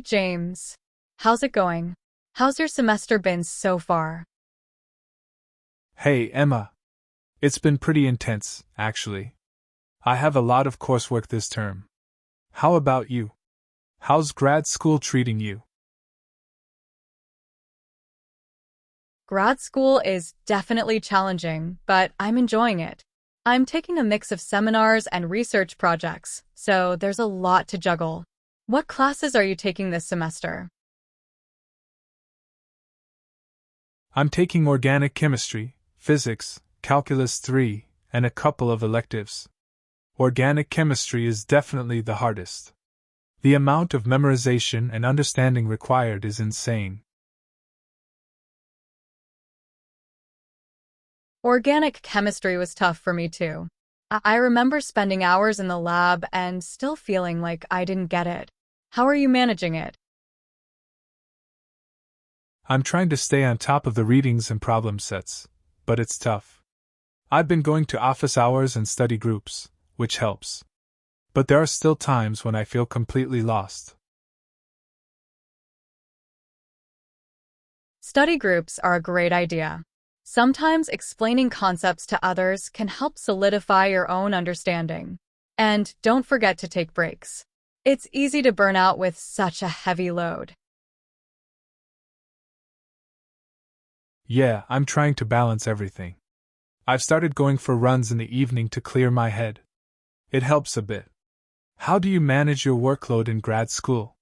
James. How's it going? How's your semester been so far? Hey, Emma. It's been pretty intense, actually. I have a lot of coursework this term. How about you? How's grad school treating you? Grad school is definitely challenging, but I'm enjoying it. I'm taking a mix of seminars and research projects, so there's a lot to juggle. What classes are you taking this semester? I'm taking organic chemistry, physics, calculus 3, and a couple of electives. Organic chemistry is definitely the hardest. The amount of memorization and understanding required is insane. Organic chemistry was tough for me too. I remember spending hours in the lab and still feeling like I didn't get it. How are you managing it? I'm trying to stay on top of the readings and problem sets, but it's tough. I've been going to office hours and study groups, which helps. But there are still times when I feel completely lost. Study groups are a great idea. Sometimes explaining concepts to others can help solidify your own understanding. And don't forget to take breaks. It's easy to burn out with such a heavy load. Yeah, I'm trying to balance everything. I've started going for runs in the evening to clear my head. It helps a bit. How do you manage your workload in grad school?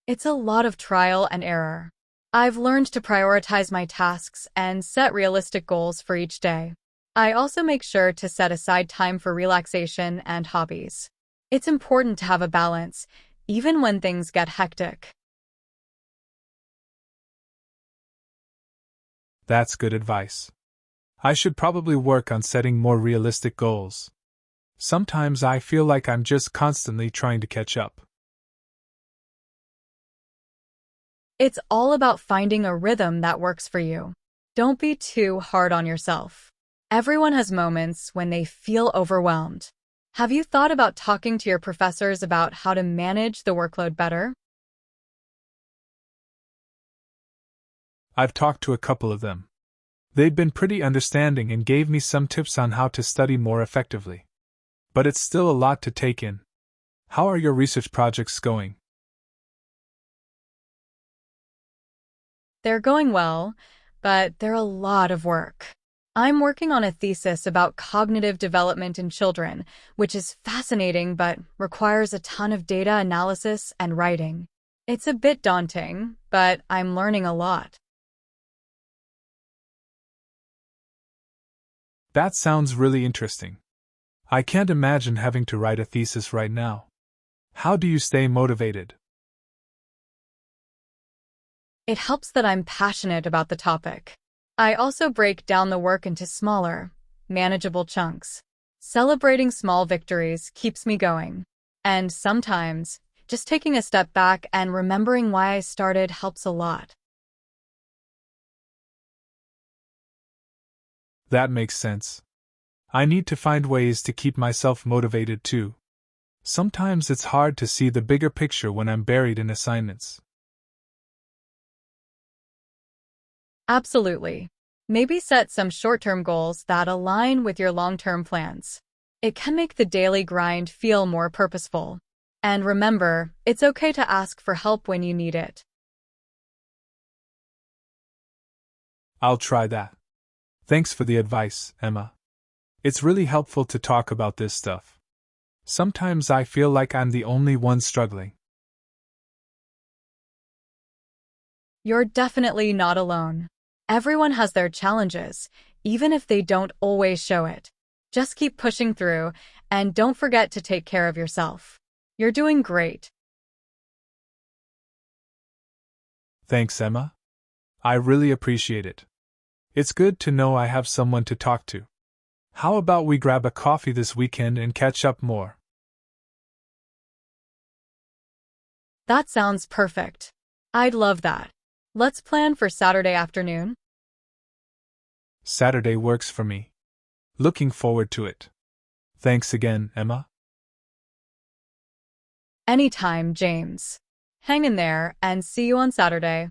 It's a lot of trial and error. I've learned to prioritize my tasks and set realistic goals for each day. I also make sure to set aside time for relaxation and hobbies. It's important to have a balance, even when things get hectic. That's good advice. I should probably work on setting more realistic goals. Sometimes I feel like I'm just constantly trying to catch up. It's all about finding a rhythm that works for you. Don't be too hard on yourself. Everyone has moments when they feel overwhelmed. Have you thought about talking to your professors about how to manage the workload better? I've talked to a couple of them. They've been pretty understanding and gave me some tips on how to study more effectively. But it's still a lot to take in. How are your research projects going? They're going well, but they're a lot of work. I'm working on a thesis about cognitive development in children, which is fascinating but requires a ton of data analysis and writing. It's a bit daunting, but I'm learning a lot. That sounds really interesting. I can't imagine having to write a thesis right now. How do you stay motivated? It helps that I'm passionate about the topic. I also break down the work into smaller, manageable chunks. Celebrating small victories keeps me going. And sometimes, just taking a step back and remembering why I started helps a lot. That makes sense. I need to find ways to keep myself motivated too. Sometimes it's hard to see the bigger picture when I'm buried in assignments. Absolutely. Maybe set some short-term goals that align with your long-term plans. It can make the daily grind feel more purposeful. And remember, it's okay to ask for help when you need it. I'll try that. Thanks for the advice, Emma. It's really helpful to talk about this stuff. Sometimes I feel like I'm the only one struggling. You're definitely not alone. Everyone has their challenges, even if they don't always show it. Just keep pushing through, and don't forget to take care of yourself. You're doing great. Thanks, Emma. I really appreciate it. It's good to know I have someone to talk to. How about we grab a coffee this weekend and catch up more? That sounds perfect. I'd love that. Let's plan for Saturday afternoon. Saturday works for me. Looking forward to it. Thanks again, Emma. Anytime, James. Hang in there and see you on Saturday.